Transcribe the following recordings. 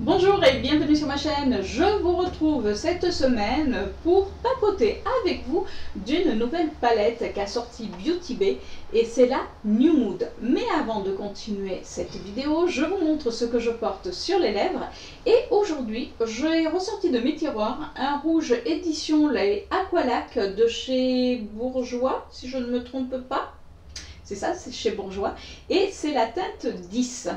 Bonjour et bienvenue sur ma chaîne. Je vous retrouve cette semaine pour papoter avec vous d'une nouvelle palette qu'a sorti Beauty Bay et c'est la New Mood. Mais avant de continuer cette vidéo, je vous montre ce que je porte sur les lèvres et aujourd'hui j'ai ressorti de mes tiroirs un rouge édition les Aqualac de chez Bourjois, si je ne me trompe pas. C'est ça, c'est chez Bourjois et c'est la teinte 10.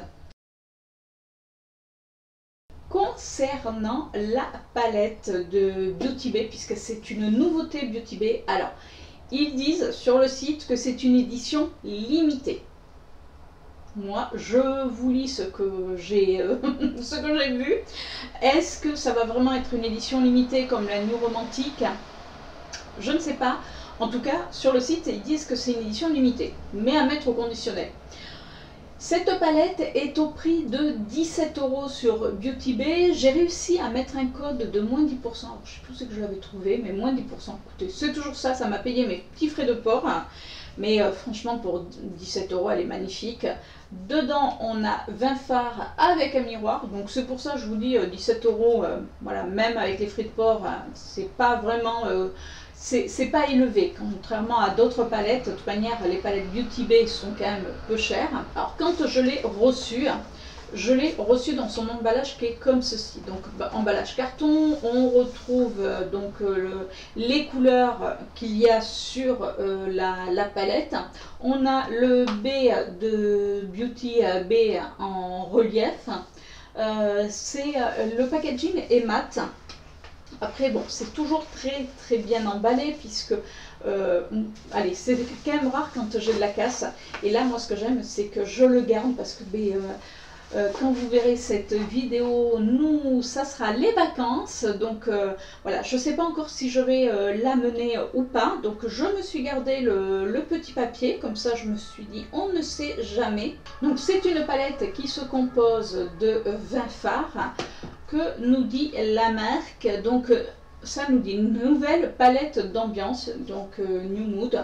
Concernant la palette de Beauty Bay, puisque c'est une nouveauté Beauty Bay, alors ils disent sur le site que c'est une édition limitée. Moi, je vous lis ce que j'ai vu. Est-ce que ça va vraiment être une édition limitée comme la New Romantique? Je ne sais pas. En tout cas, sur le site, ils disent que c'est une édition limitée, mais à mettre au conditionnel. Cette palette est au prix de 17 € sur Beauty Bay. J'ai réussi à mettre un code de moins 10%. Alors, je ne sais plus où que je l'avais trouvé, mais moins 10%. Écoutez, c'est toujours ça, ça m'a payé mes petits frais de port. Mais franchement, pour 17 €, elle est magnifique. Dedans, on a 20 fards avec un miroir. Donc c'est pour ça que je vous dis 17 €. Voilà, même avec les frais de port, c'est pas vraiment... c'est pas élevé, contrairement à d'autres palettes. De toute manière, les palettes Beauty Bay sont quand même peu chères. Alors quand je l'ai reçue dans son emballage qui est comme ceci. Donc emballage carton, on retrouve donc les couleurs qu'il y a sur la palette. On a le B de Beauty Bay en relief. Le packaging est mat. Après, bon, c'est toujours très bien emballé puisque, allez, c'est quand même rare quand j'ai de la casse. Et là, moi, ce que j'aime, c'est que je le garde parce que quand vous verrez cette vidéo, nous, ça sera les vacances. Donc, voilà, je ne sais pas encore si je vais l'amener ou pas. Donc, je me suis gardé le petit papier. Comme ça, je me suis dit, on ne sait jamais. Donc, c'est une palette qui se compose de 20 fards. Que nous dit la marque? Donc ça nous dit une nouvelle palette d'ambiance, donc New Mood.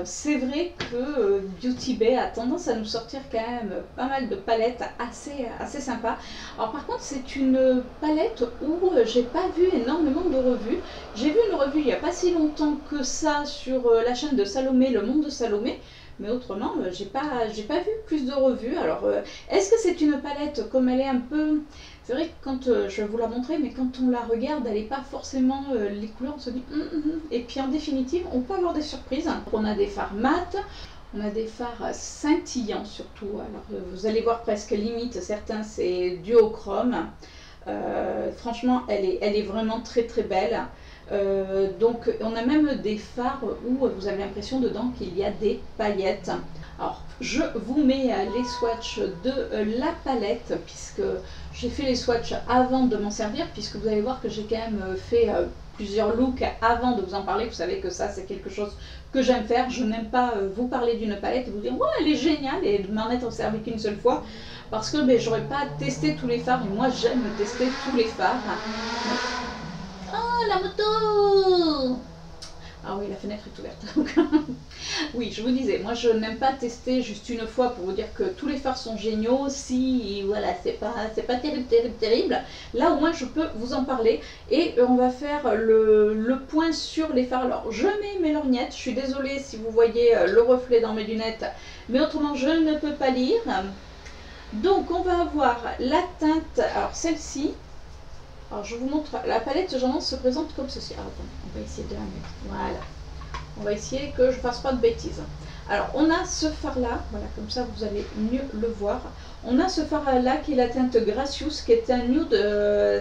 C'est vrai que Beauty Bay a tendance à nous sortir quand même pas mal de palettes assez sympas. Alors par contre, c'est une palette où j'ai pas vu énormément de revues. J'ai vu une revue il n'y a pas si longtemps que ça sur la chaîne de Salomé, Le Monde de Salomé. Mais autrement, j'ai pas vu plus de revues. Alors, est-ce que c'est une palette comme elle est un peu... C'est vrai que quand je vais vous la montrer, mais quand on la regarde, elle n'est pas forcément... les couleurs, on se dit... Et puis en définitive, on peut avoir des surprises. On a des fards mat, on a des fards scintillants surtout. Alors, vous allez voir presque limite, certains c'est duochrome. Franchement, elle est vraiment très belle. Donc on a même des fards où vous avez l'impression dedans qu'il y a des paillettes. Alors je vous mets les swatchs de la palette puisque j'ai fait les swatchs avant de m'en servir, puisque vous allez voir que j'ai quand même fait plusieurs looks avant de vous en parler. Vous savez que ça c'est quelque chose que j'aime faire. Je n'aime pas vous parler d'une palette et vous dire ouais elle est géniale et de m'en être servi qu'une seule fois parce que j'aurais pas testé tous les fards et moi j'aime tester tous les fards. Oh la moto! Ah oui, la fenêtre est ouverte. Oui, je vous disais, moi je n'aime pas tester juste une fois pour vous dire que tous les fards sont géniaux. Si voilà, c'est pas terrible. Là au moins je peux vous en parler et on va faire le point sur les fards. Alors je mets mes lorgnettes, je suis désolée si vous voyez le reflet dans mes lunettes, mais autrement je ne peux pas lire. Donc on va avoir la teinte, alors celle-ci. Alors je vous montre, la palette Jean se présente comme ceci. Alors, attends, on va essayer de la mettre. Voilà. On va essayer que je ne fasse pas de bêtises. Alors on a ce fard là, voilà, comme ça vous allez mieux le voir. On a ce fard là qui est la teinte Gracious, qui est un nude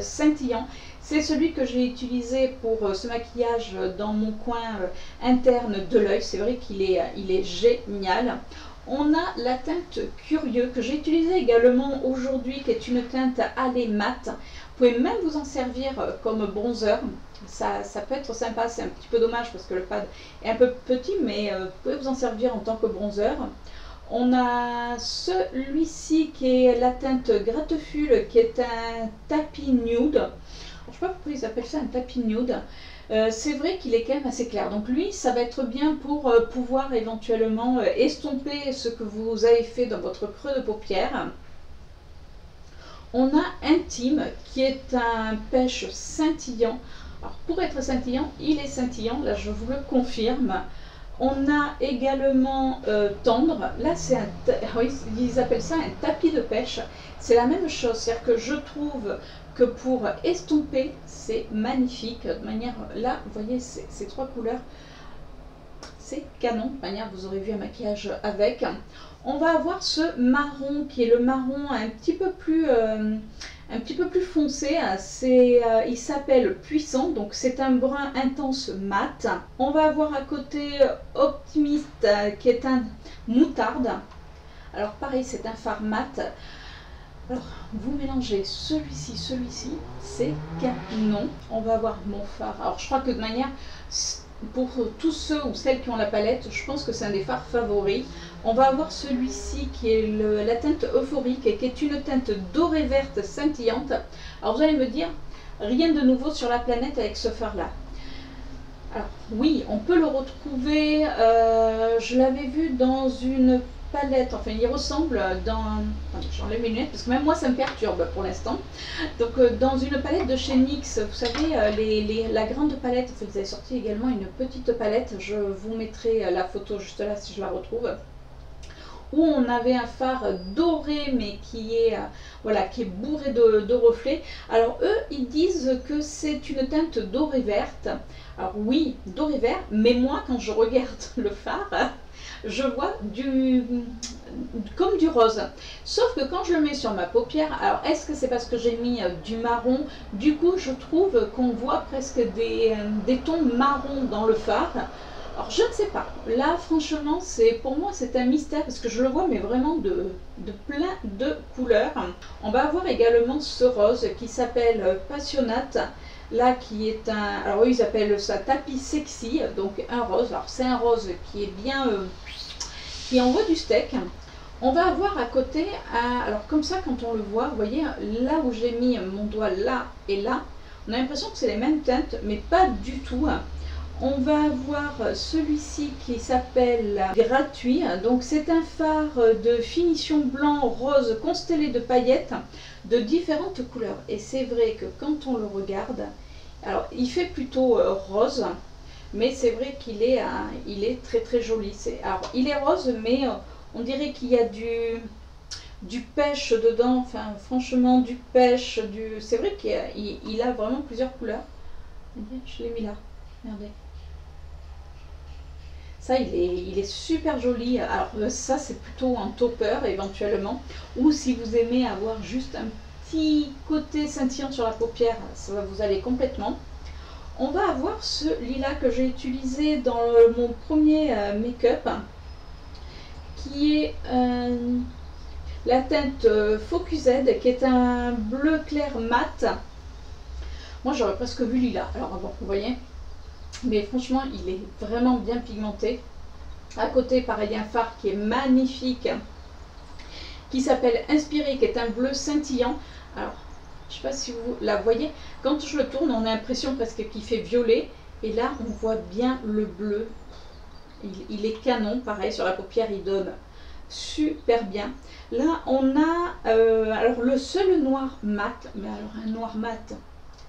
scintillant. C'est celui que j'ai utilisé pour ce maquillage dans mon coin interne de l'œil. C'est vrai qu'il est génial. On a la teinte Curieux que j'ai utilisée également aujourd'hui, qui est une teinte allée mat. Vous pouvez même vous en servir comme bronzer. Ça peut être sympa, c'est un petit peu dommage parce que le pad est un peu petit, mais vous pouvez vous en servir en tant que bronzer. On a celui-ci qui est la teinte Gratteful, qui est un tapis nude. Alors, je ne sais pas pourquoi ils appellent ça un tapis nude. C'est vrai qu'il est quand même assez clair. Donc lui, ça va être bien pour pouvoir éventuellement estomper ce que vous avez fait dans votre creux de paupière. On a Intime qui est un pêche scintillant. Alors pour être scintillant, il est scintillant, là je vous le confirme. On a également Tendre, là c'est oui, ils appellent ça un tapis de pêche. C'est la même chose, c'est-à-dire que je trouve que pour estomper, c'est magnifique. De manière, là vous voyez ces trois couleurs, c'est canon. De manière, vous aurez vu un maquillage avec. On va avoir ce marron qui est le marron un petit peu plus foncé. Il s'appelle Puissant, donc c'est un brun intense mat. On va avoir à côté Optimiste qui est un moutarde. Alors pareil, c'est un fard mat. Alors vous mélangez celui-ci, c'est canon. On va avoir mon fard. Alors je crois que de manière, pour tous ceux ou celles qui ont la palette, je pense que c'est un des fards favoris. On va avoir celui-ci qui est la teinte euphorique et qui est une teinte dorée verte scintillante. Alors vous allez me dire, rien de nouveau sur la planète avec ce fard là. Alors oui, on peut le retrouver, je l'avais vu dans une palette, enfin il ressemble dans... J'enlève mes lunettes parce que même moi ça me perturbe pour l'instant. Donc dans une palette de chez NYX, vous savez, la grande palette, en fait, vous avez sorti également une petite palette, je vous mettrai la photo juste là si je la retrouve, où on avait un fard doré mais qui est, voilà, qui est bourré de reflets. Alors eux, ils disent que c'est une teinte dorée verte. Alors oui, doré vert, mais moi quand je regarde le fard, je vois comme du rose. Sauf que quand je le mets sur ma paupière, alors est-ce que c'est parce que j'ai mis du marron? Du coup, je trouve qu'on voit presque des tons marron dans le fard. Alors je ne sais pas, là franchement pour moi c'est un mystère parce que je le vois mais vraiment de plein de couleurs. On va avoir également ce rose qui s'appelle Passionnate, là qui est un, alors eux ils appellent ça tapis sexy, donc un rose. Alors c'est un rose qui est bien, qui envoie du steak. On va avoir à côté, alors comme ça quand on le voit, vous voyez là où j'ai mis mon doigt là et là, on a l'impression que c'est les mêmes teintes mais pas du tout. On va avoir celui-ci qui s'appelle Gratuit, donc c'est un fard de finition blanc rose constellé de paillettes de différentes couleurs. Et c'est vrai que quand on le regarde, alors il fait plutôt rose, mais c'est vrai qu'il est, il est très très joli. Alors il est rose, mais on dirait qu'il y a du pêche dedans, enfin franchement du pêche, c'est vrai qu'il a vraiment plusieurs couleurs. Je l'ai mis là, regardez. Ça, il est super joli. Alors ça, c'est plutôt un topper éventuellement. Ou si vous aimez avoir juste un petit côté scintillant sur la paupière, ça va vous aller complètement. On va avoir ce lilas que j'ai utilisé dans mon premier make-up, qui est la teinte Focus Z, qui est un bleu clair mat. Moi, j'aurais presque vu lilas. Alors bon, vous voyez. Mais franchement, il est vraiment bien pigmenté. À côté, pareil, un fard qui est magnifique, qui s'appelle Inspiré, qui est un bleu scintillant. Alors, je ne sais pas si vous la voyez. Quand je le tourne, on a l'impression presque qu'il fait violet. Et là, on voit bien le bleu. Il est canon, pareil, sur la paupière, il donne super bien. Là, on a alors le seul noir mat, mais alors un noir mat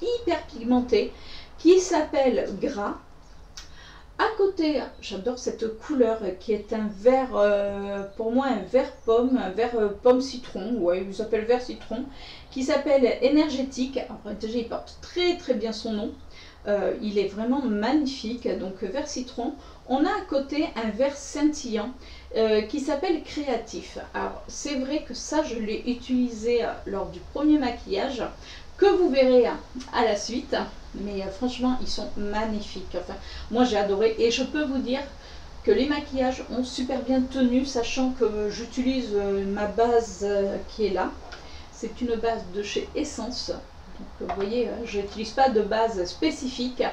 hyper pigmenté, qui s'appelle Gras. À côté, j'adore cette couleur qui est un vert, pour moi un vert pomme, un vert pomme citron, ouais, il s'appelle vert citron, qui s'appelle Énergétique. Alors, déjà, il porte très très bien son nom. Il est vraiment magnifique, donc vert citron. On a à côté un vert scintillant qui s'appelle Créatif. Alors, c'est vrai que ça, je l'ai utilisé lors du premier maquillage, que vous verrez à la suite, mais franchement ils sont magnifiques. Enfin, moi j'ai adoré et je peux vous dire que les maquillages ont super bien tenu, sachant que j'utilise ma base qui est là. C'est une base de chez Essence, donc vous voyez, je n'utilise pas de base spécifique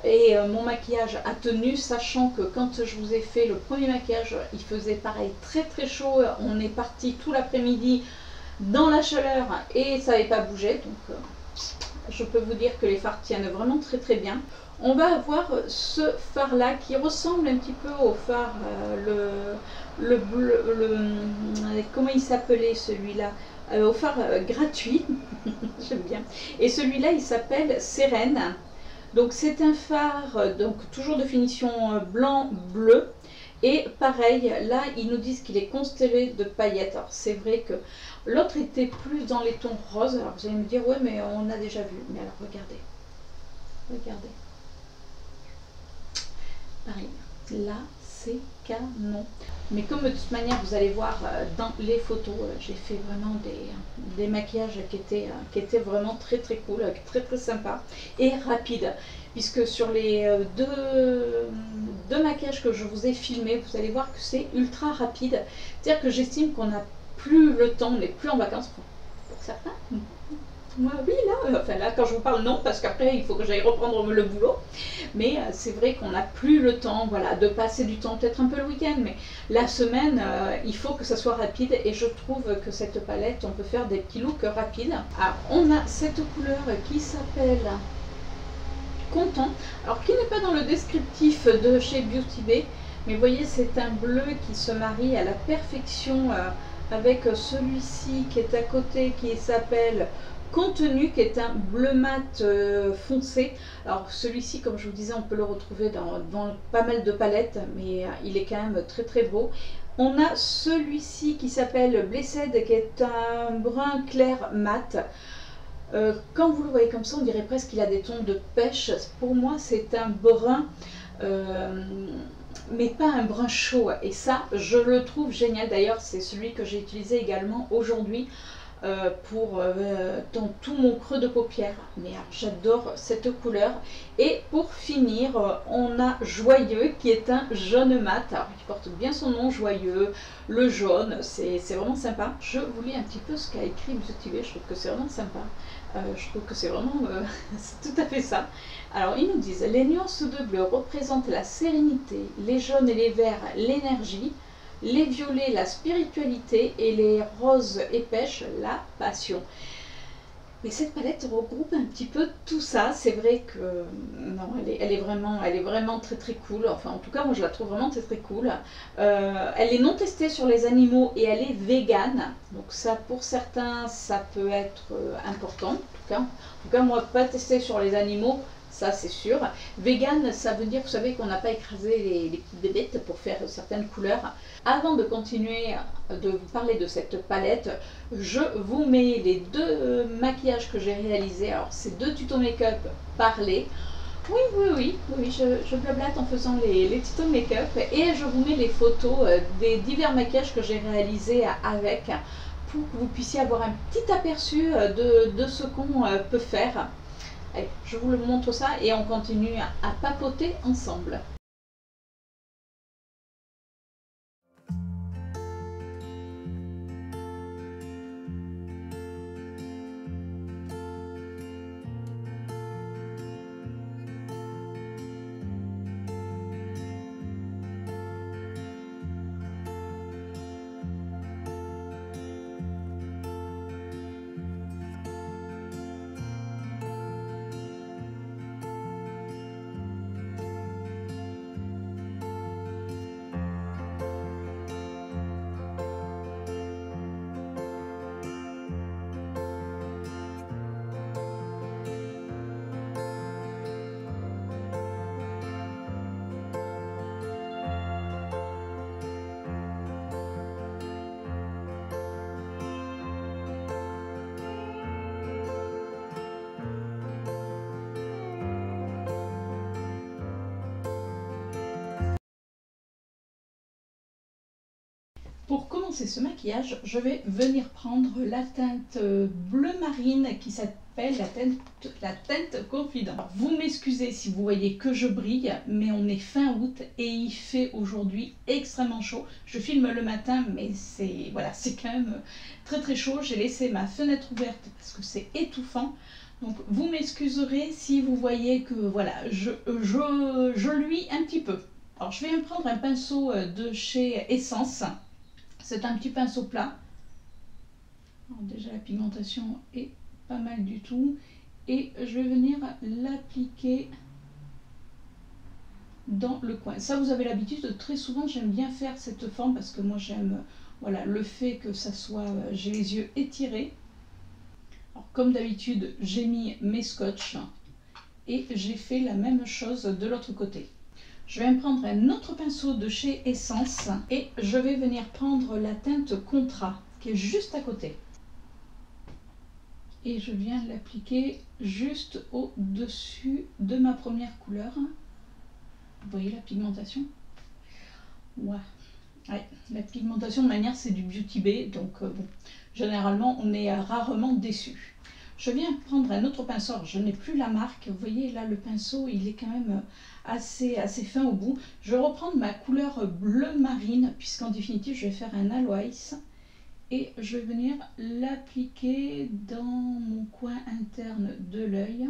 et mon maquillage a tenu, sachant que quand je vous ai fait le premier maquillage, il faisait pareil très très chaud, on est parti tout l'après-midi dans la chaleur et ça n'avait pas bougé, donc je peux vous dire que les fards tiennent vraiment très très bien. On va avoir ce fard là qui ressemble un petit peu au fard, le bleu, comment il s'appelait celui-là, offert gratuit. J'aime bien. Et celui-là, il s'appelle Sérène. Donc c'est un phare, donc toujours de finition blanc-bleu. Et pareil, là, ils nous disent qu'il est constellé de paillettes. Alors c'est vrai que l'autre était plus dans les tons roses. Alors vous allez me dire, ouais, mais on a déjà vu. Mais alors regardez. Regardez. Pareil. Là, c'est canon. Mais comme de toute manière, vous allez voir dans les photos, j'ai fait vraiment des maquillages qui étaient vraiment très très cool, très très sympa et rapide. Puisque sur les deux maquillages que je vous ai filmés, vous allez voir que c'est ultra rapide. C'est-à-dire que j'estime qu'on n'a plus le temps, on n'est plus en vacances pour certains. Moi, oui, là, enfin là, quand je vous parle, non, parce qu'après, il faut que j'aille reprendre le boulot. Mais c'est vrai qu'on n'a plus le temps, voilà, de passer du temps, peut-être un peu le week-end, mais la semaine, il faut que ça soit rapide. Et je trouve que cette palette, on peut faire des petits looks rapides. Alors, on a cette couleur qui s'appelle Content, alors qui n'est pas dans le descriptif de chez Beauty Bay, mais vous voyez, c'est un bleu qui se marie à la perfection avec celui-ci qui est à côté, qui s'appelle Contenu, qui est un bleu mat foncé. Alors celui-ci, comme je vous disais, on peut le retrouver dans pas mal de palettes, mais il est quand même très très beau. On a celui-ci qui s'appelle Blessed, qui est un brun clair mat. Quand vous le voyez comme ça, on dirait presque qu'il a des tons de pêche. Pour moi, c'est un brun, mais pas un brun chaud. Et ça, je le trouve génial. D'ailleurs, c'est celui que j'ai utilisé également aujourd'hui dans tout mon creux de paupière. Mais j'adore cette couleur. Et pour finir, on a Joyeux, qui est un jaune mat. Alors, il porte bien son nom, Joyeux. Le jaune, c'est vraiment sympa. Je vous lis un petit peu ce qu'a écrit Beauty Bay. Je trouve que c'est vraiment sympa. Je trouve que c'est vraiment c'est tout à fait ça. Alors ils nous disent: les nuances de bleu représentent la sérénité, les jaunes et les verts l'énergie, les violets la spiritualité et les roses et pêches la passion. Mais cette palette regroupe un petit peu tout ça. C'est vrai que non, elle est vraiment très très cool. Enfin, en tout cas, moi je la trouve vraiment très très cool. Elle est non testée sur les animaux et elle est végane. Donc ça, pour certains, ça peut être important. En tout cas, moi, pas testée sur les animaux. Ça c'est sûr. Vegan, ça veut dire, vous savez, qu'on n'a pas écrasé les petites bébêtes pour faire certaines couleurs. Avant de continuer de vous parler de cette palette, je vous mets les deux maquillages que j'ai réalisés. Alors, c'est deux tutos make-up parlés. Oui, je blablate en faisant les tutos make-up et je vous mets les photos des divers maquillages que j'ai réalisés avec pour que vous puissiez avoir un petit aperçu de ce qu'on peut faire. Allez, je vous le montre ça et on continue à papoter ensemble. Pour commencer ce maquillage, je vais venir prendre la teinte bleu marine qui s'appelle la teinte Confident. Alors, vous m'excusez si vous voyez que je brille, mais on est fin août et il fait aujourd'hui extrêmement chaud. Je filme le matin, mais c'est voilà, c'est quand même très très chaud. J'ai laissé ma fenêtre ouverte parce que c'est étouffant. Donc vous m'excuserez si vous voyez que voilà, je luis un petit peu. Alors je vais prendre un pinceau de chez Essence. C'est un petit pinceau plat. Alors déjà la pigmentation est pas mal du tout. Et je vais venir l'appliquer dans le coin. Ça, vous avez l'habitude, très souvent j'aime bien faire cette forme parce que moi j'aime voilà, le fait que ça soit, j'ai les yeux étirés. Alors, comme d'habitude, j'ai mis mes scotch et j'ai fait la même chose de l'autre côté. Je vais me prendre un autre pinceau de chez Essence et je vais venir prendre la teinte Contra qui est juste à côté. Et je viens l'appliquer juste au-dessus de ma première couleur. Vous voyez la pigmentation? Ouais. Ouais, la pigmentation de manière c'est du Beauty Bay, donc bon, généralement on est rarement déçu. Je viens prendre un autre pinceau, alors, je n'ai plus la marque, vous voyez là le pinceau il est quand même assez fin au bout. Je vais reprendre ma couleur bleu marine puisqu'en définitive je vais faire un aloès et je vais venir l'appliquer dans mon coin interne de l'œil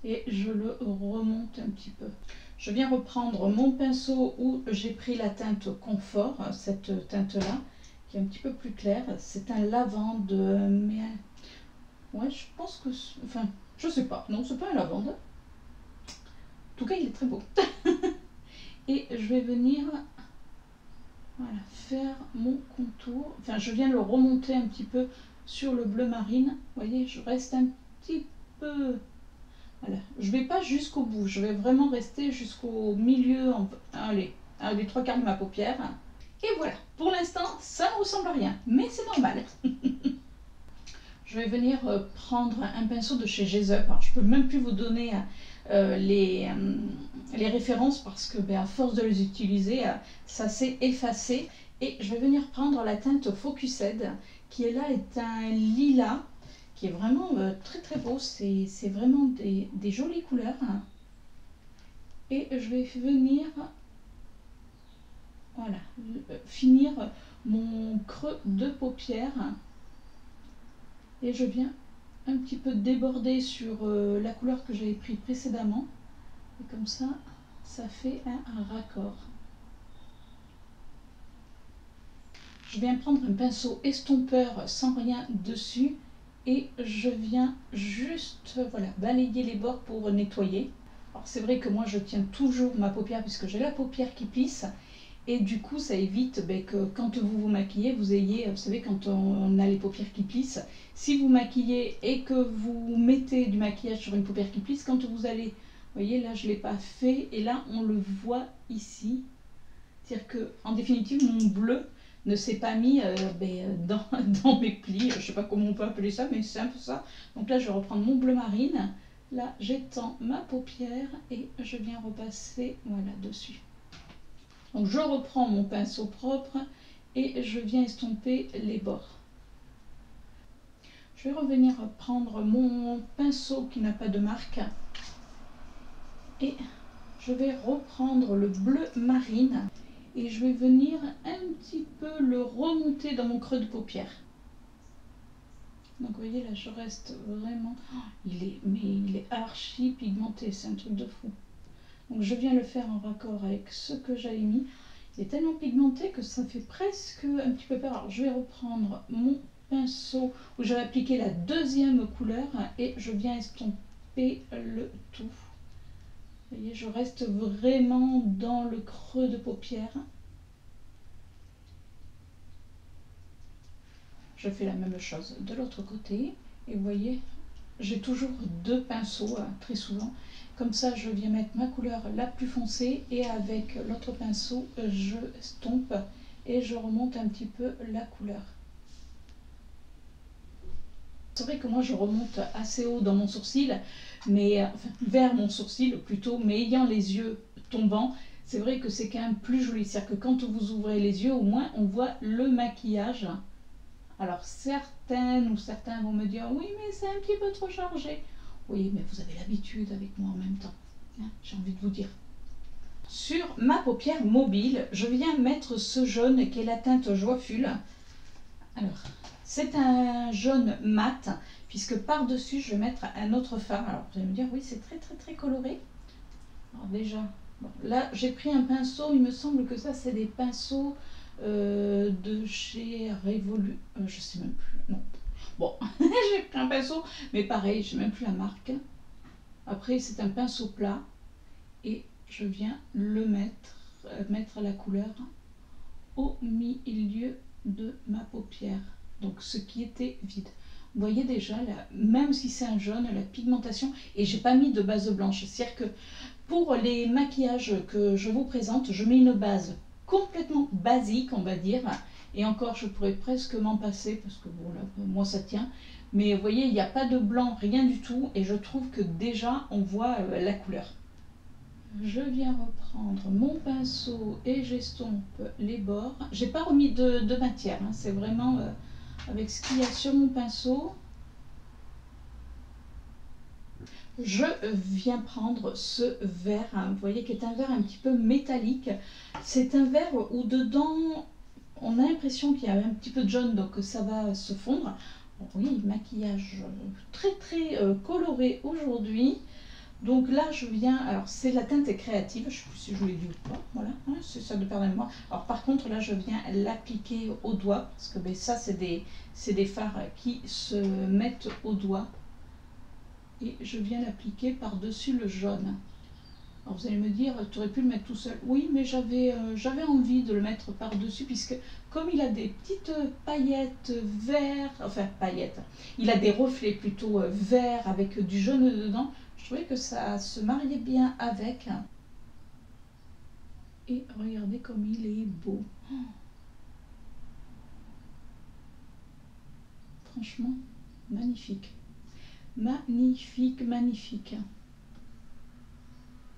et je le remonte un petit peu. Je viens reprendre mon pinceau où j'ai pris la teinte Confort, cette teinte-là, qui est un petit peu plus claire. C'est un lavande, mais ouais, je pense que, enfin, je sais pas. Non, c'est pas un lavande. En tout cas, il est très beau. Et je vais venir, voilà, faire mon contour. Enfin, je viens le remonter un petit peu sur le bleu marine. Vous voyez, je reste un petit peu. Voilà. Je ne vais pas jusqu'au bout, je vais vraiment rester jusqu'au milieu, allez, les 3/4 de ma paupière. Et voilà, pour l'instant, ça ne ressemble à rien, mais c'est normal. Je vais venir prendre un pinceau de chez Geyser. Alors, je ne peux même plus vous donner les références parce que, à force de les utiliser, ça s'est effacé. Et je vais venir prendre la teinte Focused, qui est là, est un lilas, qui est vraiment très très beau, c'est vraiment des jolies couleurs. Et je vais venir, voilà, finir mon creux de paupière. Et je viens un petit peu déborder sur la couleur que j'avais pris précédemment. Et comme ça, ça fait un raccord. Je viens prendre un pinceau estompeur sans rien dessus. Et je viens juste, voilà, balayer les bords pour nettoyer. Alors c'est vrai que moi je tiens toujours ma paupière puisque j'ai la paupière qui plisse. Et du coup ça évite que quand vous vous maquillez, vous ayez, vous savez quand on a les paupières qui plissent, si vous maquillez et que vous mettez du maquillage sur une paupière qui plisse, quand vous allez, vous voyez là je ne l'ai pas fait et là on le voit ici. C'est-à-dire qu'en définitive mon bleu ne s'est pas mis dans mes plis, je ne sais pas comment on peut appeler ça, mais c'est un peu ça. Donc là, je vais reprendre mon bleu marine. Là, j'étends ma paupière et je viens repasser voilà, dessus. Donc je reprends mon pinceau propre et je viens estomper les bords. Je vais revenir prendre mon pinceau qui n'a pas de marque et je vais reprendre le bleu marine. Et je vais venir un petit peu le remonter dans mon creux de paupière. Donc vous voyez là, je reste vraiment... Oh, il est archi pigmenté, c'est un truc de fou. Donc je viens le faire en raccord avec ce que j'avais mis. Il est tellement pigmenté que ça fait presque un petit peu peur. Alors je vais reprendre mon pinceau où j'avais appliqué la deuxième couleur et je viens estomper le tout. Vous voyez, je reste vraiment dans le creux de paupière. Je fais la même chose de l'autre côté. Et vous voyez, j'ai toujours deux pinceaux, très souvent. Comme ça, je viens mettre ma couleur la plus foncée et avec l'autre pinceau, je estompe et je remonte un petit peu la couleur. C'est vrai que moi je remonte assez haut dans mon sourcil, mais enfin, vers mon sourcil plutôt, mais ayant les yeux tombants, c'est vrai que c'est quand même plus joli. C'est-à-dire que quand vous ouvrez les yeux, au moins on voit le maquillage. Alors certaines ou certains vont me dire oui mais c'est un petit peu trop chargé. Oui mais vous avez l'habitude avec moi en même temps, hein, j'ai envie de vous dire. Sur ma paupière mobile, je viens mettre ce jaune qui est la teinte Joyful. Alors, c'est un jaune mat, puisque par-dessus, je vais mettre un autre fard. Alors, vous allez me dire, oui, c'est très, très, très coloré. Alors déjà, bon, là, j'ai pris un pinceau, il me semble que ça, c'est des pinceaux de chez Révolu. Je sais même plus, non. Bon, j'ai pris un pinceau, mais pareil, je sais même plus la marque. Après, c'est un pinceau plat, et je viens le mettre la couleur au milieu de ma paupière, donc ce qui était vide. Vous voyez déjà, là, même si c'est un jaune, la pigmentation, et j'ai pas mis de base blanche, c'est-à-dire que pour les maquillages que je vous présente, je mets une base complètement basique, on va dire, et encore je pourrais presque m'en passer, parce que bon là, moi ça tient, mais vous voyez, il n'y a pas de blanc, rien du tout, et je trouve que déjà on voit la couleur. Je viens reprendre mon pinceau et j'estompe les bords. J'ai pas remis de matière, hein, c'est vraiment avec ce qu'il y a sur mon pinceau. Je viens prendre ce verre, hein, vous voyez, qui est un verre un petit peu métallique. C'est un verre où dedans, on a l'impression qu'il y a un petit peu de jaune, donc ça va se fondre. Bon, oui, maquillage très très coloré aujourd'hui. Donc là, je viens, alors c'est la teinte créative, je ne sais plus si je vous l'ai dit ou pas, voilà, hein, c'est ça de perdre la mémoire. Alors par contre, là, je viens l'appliquer au doigt, parce que ben, ça, c'est des fards qui se mettent au doigt. Et je viens l'appliquer par-dessus le jaune. Alors vous allez me dire, tu aurais pu le mettre tout seul. Oui, mais j'avais envie de le mettre par-dessus, puisque comme il a des petites paillettes verts, enfin paillettes, il a des reflets plutôt verts avec du jaune dedans, je trouvais que ça se mariait bien avec. Et regardez comme il est beau. Oh. Franchement, magnifique. Magnifique, magnifique.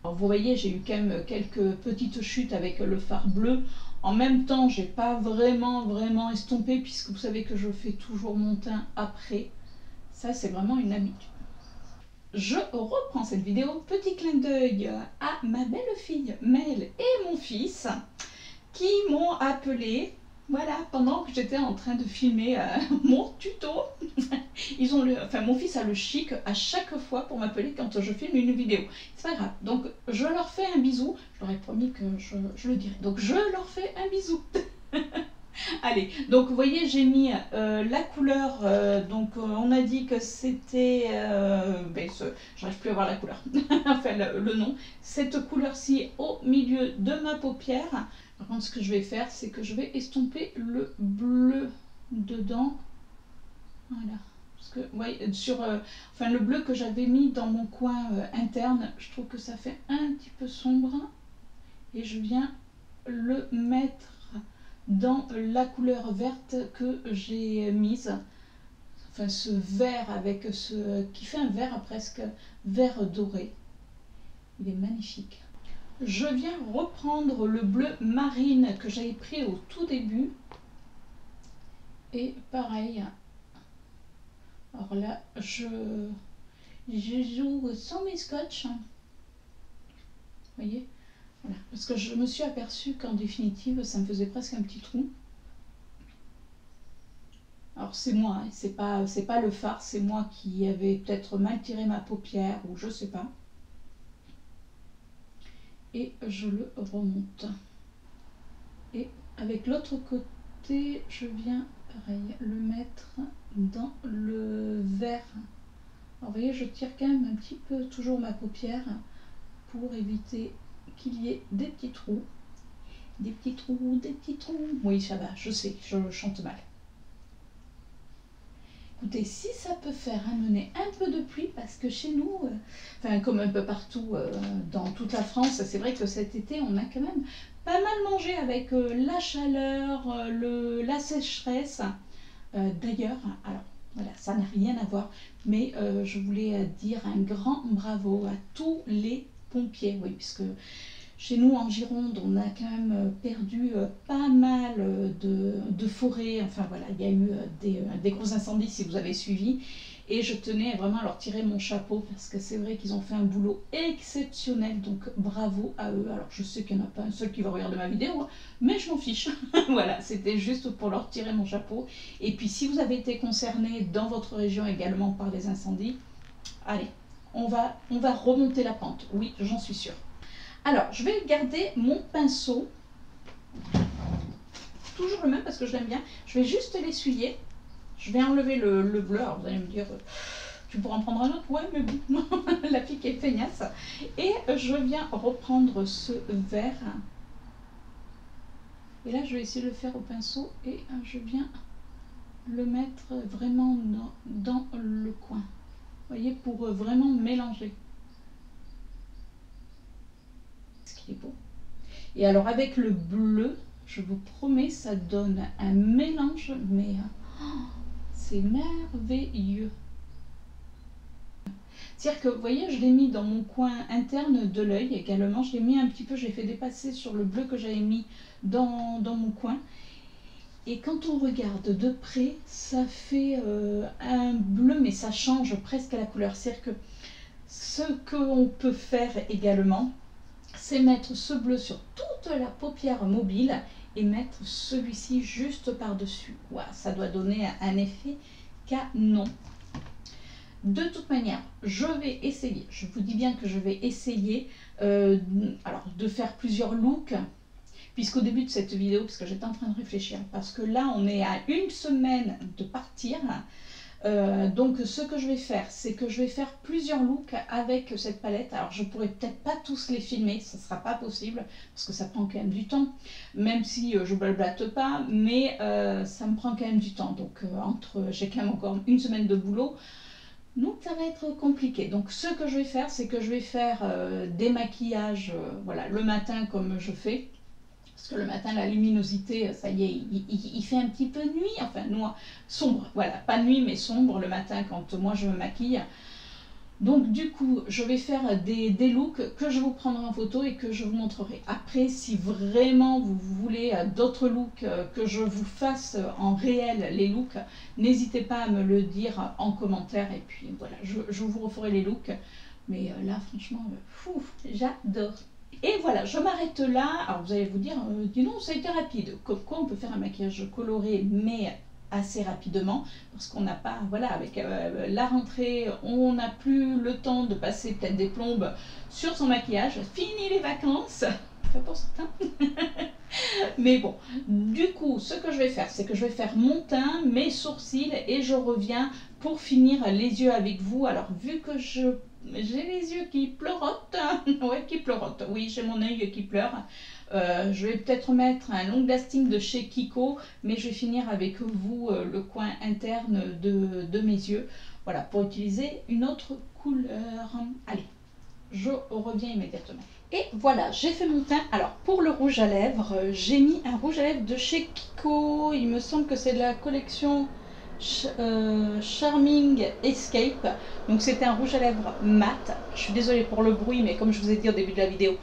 Alors vous voyez, j'ai eu quand même quelques petites chutes avec le fard bleu. En même temps, j'ai pas vraiment estompé, puisque vous savez que je fais toujours mon teint après. Ça, c'est vraiment une habitude. Je reprends cette vidéo, petit clin d'œil à ma belle-fille Mel et mon fils qui m'ont appelé, voilà, pendant que j'étais en train de filmer mon tuto. Ils ont enfin, mon fils a le chic à chaque fois pour m'appeler quand je filme une vidéo. C'est pas grave, donc je leur fais un bisou, je leur ai promis que je le dirai, donc je leur fais un bisou. Allez, donc vous voyez, j'ai mis la couleur, donc on a dit que c'était, j'arrive plus à voir la couleur, enfin le nom, cette couleur-ci au milieu de ma paupière. Par contre, ce que je vais faire, c'est que je vais estomper le bleu dedans, voilà, parce que, ouais, sur, enfin le bleu que j'avais mis dans mon coin interne, je trouve que ça fait un petit peu sombre, et je viens le mettre dans la couleur verte que j'ai mise, enfin ce vert avec ce qui fait un vert presque vert doré, il est magnifique. Je viens reprendre le bleu marine que j'avais pris au tout début, et pareil, alors là je joue sans mes scotch, vous voyez. Voilà, parce que je me suis aperçue qu'en définitive, ça me faisait presque un petit trou. Alors c'est moi, hein, c'est pas le fard, c'est moi qui avais peut-être mal tiré ma paupière ou je sais pas. Et je le remonte. Et avec l'autre côté, je viens pareil le mettre dans le vert. Alors vous voyez, je tire quand même un petit peu toujours ma paupière pour éviter qu'il y ait des petits trous. Des petits trous, des petits trous. Oui, ça va, je sais, je chante mal. Écoutez, si ça peut faire amener un peu de pluie, parce que chez nous, enfin comme un peu partout dans toute la France, c'est vrai que cet été, on a quand même pas mal mangé avec la chaleur, la sécheresse. D'ailleurs, alors voilà, ça n'a rien à voir, mais je voulais dire un grand bravo à tous les pompiers, oui, puisque chez nous en Gironde, on a quand même perdu pas mal de forêts, enfin voilà, il y a eu des gros incendies si vous avez suivi, et je tenais vraiment à leur tirer mon chapeau, parce que c'est vrai qu'ils ont fait un boulot exceptionnel, donc bravo à eux. Alors je sais qu'il n'y en a pas un seul qui va regarder ma vidéo, hein, mais je m'en fiche, voilà, c'était juste pour leur tirer mon chapeau. Et puis si vous avez été concerné dans votre région également par les incendies, allez, on va remonter la pente, oui, j'en suis sûre. Alors, je vais garder mon pinceau, toujours le même parce que je l'aime bien. Je vais juste l'essuyer. Je vais enlever le bleu. Alors, vous allez me dire, tu pourras en prendre un autre? Ouais, mais bon, la fille qui est feignasse. Et je viens reprendre ce vert. Et là, je vais essayer de le faire au pinceau et je viens le mettre vraiment dans le coin. Vous voyez, pour vraiment mélanger. Ce qui est beau. Et alors, avec le bleu, je vous promets, ça donne un mélange, mais c'est merveilleux. C'est-à-dire que, vous voyez, je l'ai mis dans mon coin interne de l'œil également. Je l'ai mis un petit peu, j'ai fait dépasser sur le bleu que j'avais mis dans mon coin. Et quand on regarde de près, ça fait un bleu, mais ça change presque à la couleur. C'est-à-dire que ce qu'on peut faire également, c'est mettre ce bleu sur toute la paupière mobile et mettre celui-ci juste par-dessus. Wow, ça doit donner un effet canon. De toute manière, je vais essayer, je vous dis bien que je vais essayer alors, de faire plusieurs looks, puisqu'au début de cette vidéo, puisque j'étais en train de réfléchir, parce que là on est à une semaine de partir, donc ce que je vais faire, c'est que je vais faire plusieurs looks avec cette palette. Alors je pourrais peut-être pas tous les filmer, ça sera pas possible, parce que ça prend quand même du temps, même si je blablate pas, mais ça me prend quand même du temps, donc j'ai quand même encore une semaine de boulot. Donc ça va être compliqué. Donc ce que je vais faire, c'est que je vais faire des maquillages voilà, le matin comme je fais. Parce que le matin, la luminosité, ça y est, il fait un petit peu nuit. Enfin, noir, sombre. Voilà, pas nuit, mais sombre le matin quand moi je me maquille. Donc du coup, je vais faire des looks que je vous prendrai en photo et que je vous montrerai. Après, si vraiment vous voulez d'autres looks, que je vous fasse en réel les looks, n'hésitez pas à me le dire en commentaire. Et puis voilà, je vous referai les looks. Mais là, franchement, fou, j'adore. Et voilà, je m'arrête là. Alors vous allez vous dire, dis donc, ça a été rapide. Comme quoi, on peut faire un maquillage coloré, mais assez rapidement, parce qu'on n'a pas, voilà, avec la rentrée, on n'a plus le temps de passer peut-être des plombes sur son maquillage. Fini les vacances, pas pour certains. Mais bon, du coup, ce que je vais faire, c'est que je vais faire mon teint, mes sourcils, et je reviens pour finir les yeux avec vous. Alors, vu que j'ai les yeux qui pleurotent, ouais, qui pleurotent, oui, j'ai mon œil qui pleure. Je vais peut-être mettre un long lasting de chez Kiko, mais je vais finir avec vous le coin interne de mes yeux. Voilà, pour utiliser une autre couleur. Allez, je reviens immédiatement. Et voilà, j'ai fait mon teint. Alors, pour le rouge à lèvres, j'ai mis un rouge à lèvres de chez Kiko. Il me semble que c'est de la collection Charming Escape. Donc, c'était un rouge à lèvres mat. Je suis désolée pour le bruit, mais comme je vous ai dit au début de la vidéo,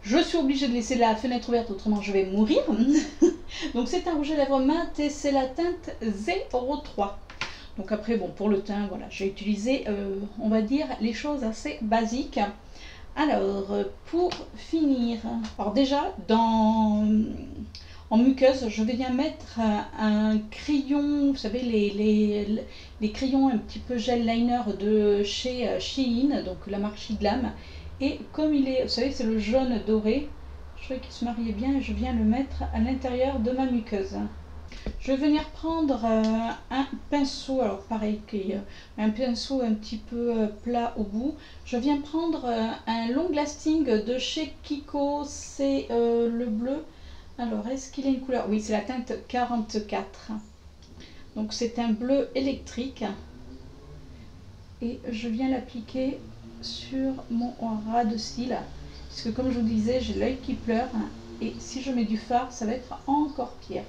je suis obligée de laisser la fenêtre ouverte, autrement je vais mourir. Donc c'est un rouge à lèvres mat et c'est la teinte 03. Donc après, bon, pour le teint, voilà, j'ai utilisé, on va dire, les choses assez basiques. Alors, pour finir, alors déjà, en muqueuse, je vais bien mettre un crayon, vous savez, les crayons un petit peu gel liner de chez Shein, donc la marque Shiglam. Et comme il est, vous savez, c'est le jaune doré, je trouvais qu'il se mariait bien et je viens le mettre à l'intérieur de ma muqueuse. Je vais venir prendre un pinceau, alors pareil, un pinceau un petit peu plat au bout. Je viens prendre un long lasting de chez Kiko, c'est le bleu. Alors, est-ce qu'il a une couleur? Oui, c'est la teinte 44. Donc c'est un bleu électrique. Et je viens l'appliquer sur mon ras de cils, puisque comme je vous disais, j'ai l'œil qui pleure, et si je mets du fard, ça va être encore pire.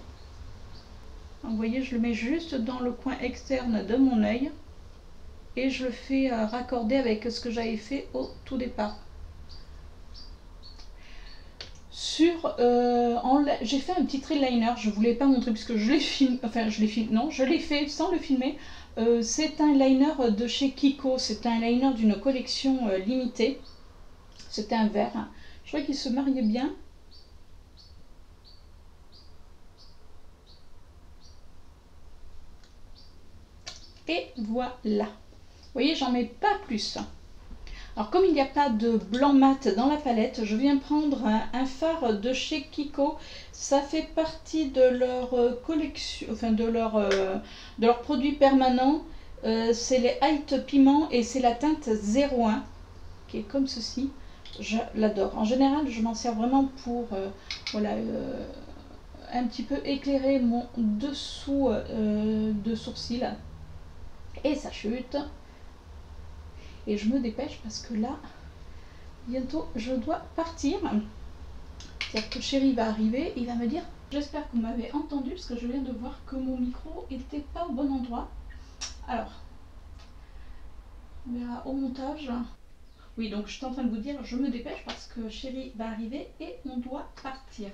Donc, vous voyez, je le mets juste dans le coin externe de mon œil, et je le fais raccorder avec ce que j'avais fait au tout départ. J'ai fait un petit trait liner, je ne vous l'ai pas montré puisque je l'ai filmé, enfin je l'ai filmé, non, je l'ai fait sans le filmer. C'est un liner de chez Kiko, c'est un liner d'une collection limitée. C'était un vert. Je trouvais qu'il se mariait bien. Et voilà. Vous voyez, j'en mets pas plus. Alors comme il n'y a pas de blanc mat dans la palette, je viens prendre un fard de chez Kiko. Ça fait partie de leur collection, enfin de leur produit permanent. C'est les Height Piment et c'est la teinte 01 qui est comme ceci. Je l'adore. En général, je m'en sers vraiment pour voilà, un petit peu éclairer mon dessous de sourcil. Et ça chute. Et je me dépêche parce que là, bientôt, je dois partir. C'est-à-dire que Chéri va arriver, il va me dire « J'espère que vous m'avez entendu parce que je viens de voir que mon micro n'était pas au bon endroit. » Alors, on verra au montage. Oui, donc je suis en train de vous dire, je me dépêche parce que Chéri va arriver et on doit partir.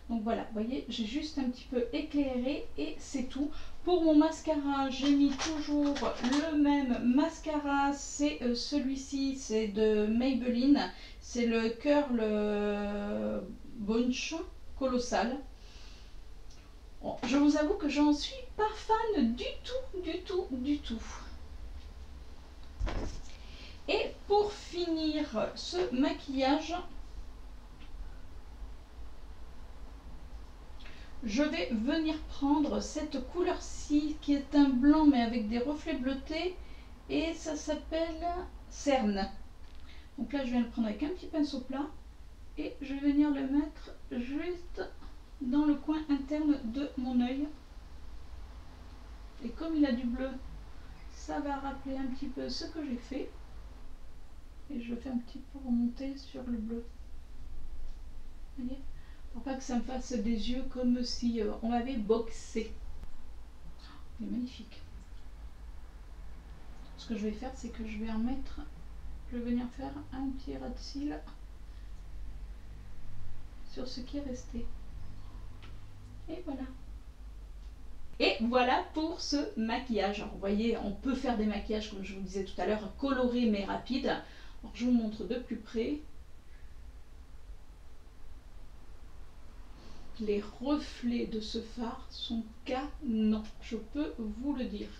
Donc voilà, vous voyez, j'ai juste un petit peu éclairé et c'est tout. Pour mon mascara, j'ai mis toujours le même mascara. C'est celui-ci, c'est de Maybelline. C'est le Curl Bunch Colossal. Bon, je vous avoue que j'en suis pas fan du tout. Et pour finir ce maquillage, je vais venir prendre cette couleur-ci qui est un blanc mais avec des reflets bleutés et ça s'appelle Cerne. Donc là je viens le prendre avec un petit pinceau plat et je vais venir le mettre juste dans le coin interne de mon œil. Et comme il a du bleu, ça va rappeler un petit peu ce que j'ai fait. Et je le fais un petit peu remonter sur le bleu. Vous voyez ? Pour pas que ça me fasse des yeux comme si on m'avait boxé. Il est magnifique. Ce que je vais faire, c'est que je vais en mettre, je vais venir faire un petit ras de cils sur ce qui est resté. Et voilà. Et voilà pour ce maquillage. Alors, vous voyez, on peut faire des maquillages, comme je vous disais tout à l'heure, colorés mais rapides. Alors, je vous montre de plus près. Les reflets de ce fard sont canons, je peux vous le dire.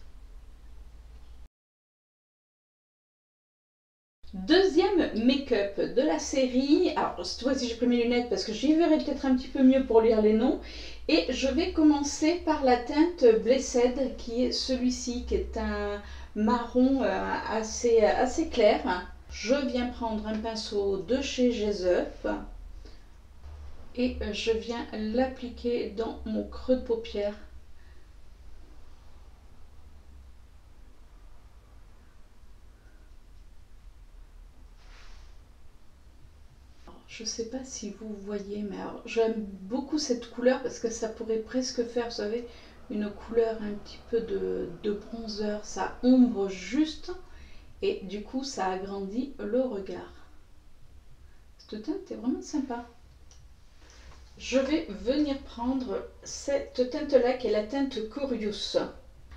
Deuxième make-up de la série. Alors cette fois-ci j'ai pris mes lunettes parce que j'y verrai peut-être un petit peu mieux pour lire les noms. Et je vais commencer par la teinte Blessed qui est celui-ci, qui est un marron assez clair. Je viens prendre un pinceau de chez Gesup. Et je viens l'appliquer dans mon creux de paupière. Je ne sais pas si vous voyez, mais j'aime beaucoup cette couleur parce que ça pourrait presque faire, vous savez, une couleur un petit peu de bronzer. Ça ombre juste et du coup ça agrandit le regard. Cette teinte est vraiment sympa. Je vais venir prendre cette teinte-là qui est la teinte Curious.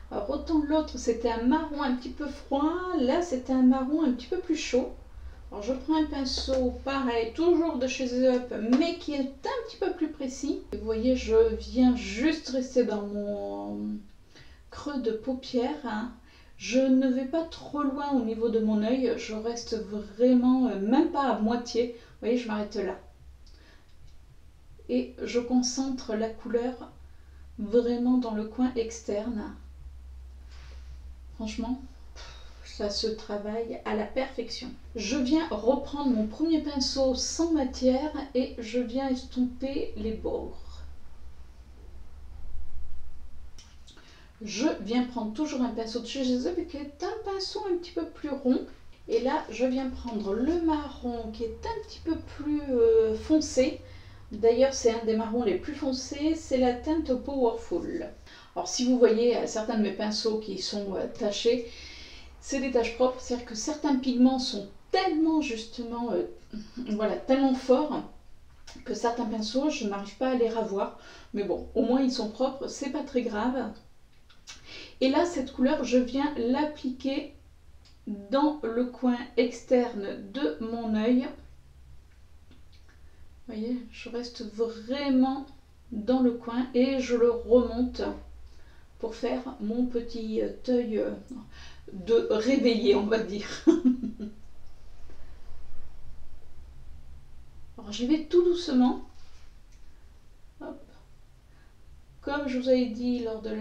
Alors autant l'autre c'était un marron un petit peu froid, là c'est un marron un petit peu plus chaud. Alors je prends un pinceau pareil, toujours de chez Up, mais qui est un petit peu plus précis. Et vous voyez, je viens juste rester dans mon creux de paupière. Hein. Je ne vais pas trop loin au niveau de mon œil, je reste vraiment même pas à moitié. Vous voyez, je m'arrête là. Et je concentre la couleur vraiment dans le coin externe. Franchement, ça se travaille à la perfection. Je viens reprendre mon premier pinceau sans matière et je viens estomper les bords. Je viens prendre toujours un pinceau de chez Gesup qui est un pinceau un petit peu plus rond. Et là, je viens prendre le marron qui est un petit peu plus foncé. D'ailleurs, c'est un des marrons les plus foncés, c'est la teinte Powerful. Alors, si vous voyez certains de mes pinceaux qui sont tachés, c'est des taches propres, c'est-à-dire que certains pigments sont tellement justement, voilà, tellement forts que certains pinceaux, je n'arrive pas à les ravoir. Mais bon, au moins ils sont propres, c'est pas très grave. Et là, cette couleur, je viens l'appliquer dans le coin externe de mon œil. Vous voyez, je reste vraiment dans le coin et je le remonte pour faire mon petit œil de réveillé, on va dire. Alors j'y vais tout doucement. Hop. Comme je vous avais dit lors de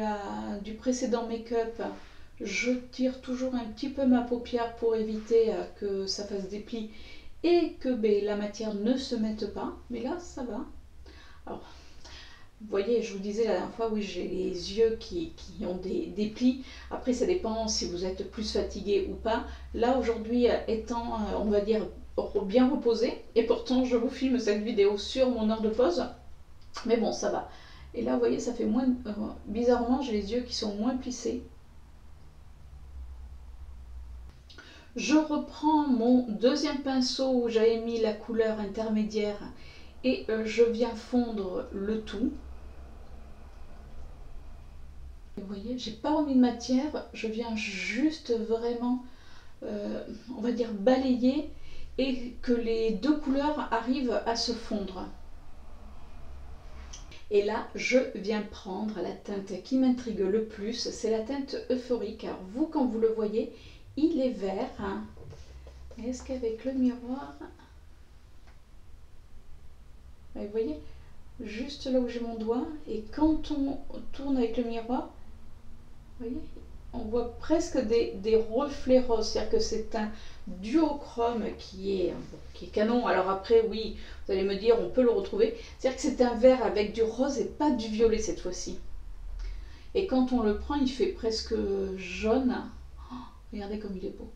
du précédent make-up, je tire toujours un petit peu ma paupière pour éviter que ça fasse des plis et que la matière ne se mette pas. Mais là, ça va. Alors, Vous voyez, je vous disais la dernière fois, oui, j'ai les yeux qui ont des plis. Après, ça dépend si vous êtes plus fatigué ou pas. Là, aujourd'hui, étant, on va dire, bien reposé, et pourtant, je vous filme cette vidéo sur mon heure de pause. Mais bon, ça va. Et là, vous voyez, ça fait moins... bizarrement, j'ai les yeux qui sont moins plissés. Je reprends mon deuxième pinceau où j'avais mis la couleur intermédiaire et je viens fondre le tout. Et vous voyez, j'ai pas remis de matière, je viens juste vraiment, on va dire, balayer et que les deux couleurs arrivent à se fondre. Et là, je viens prendre la teinte qui m'intrigue le plus, c'est la teinte euphorique. Alors vous, quand vous le voyez, il est vert. Hein. Est-ce qu'avec le miroir... Vous voyez, juste là où j'ai mon doigt, et quand on tourne avec le miroir, vous voyez, on voit presque des reflets roses, c'est-à-dire que c'est un duochrome qui est canon. Alors après, oui, vous allez me dire, on peut le retrouver. C'est-à-dire que c'est un vert avec du rose et pas du violet cette fois-ci. Et quand on le prend, il fait presque jaune. Oh, regardez comme il est beau.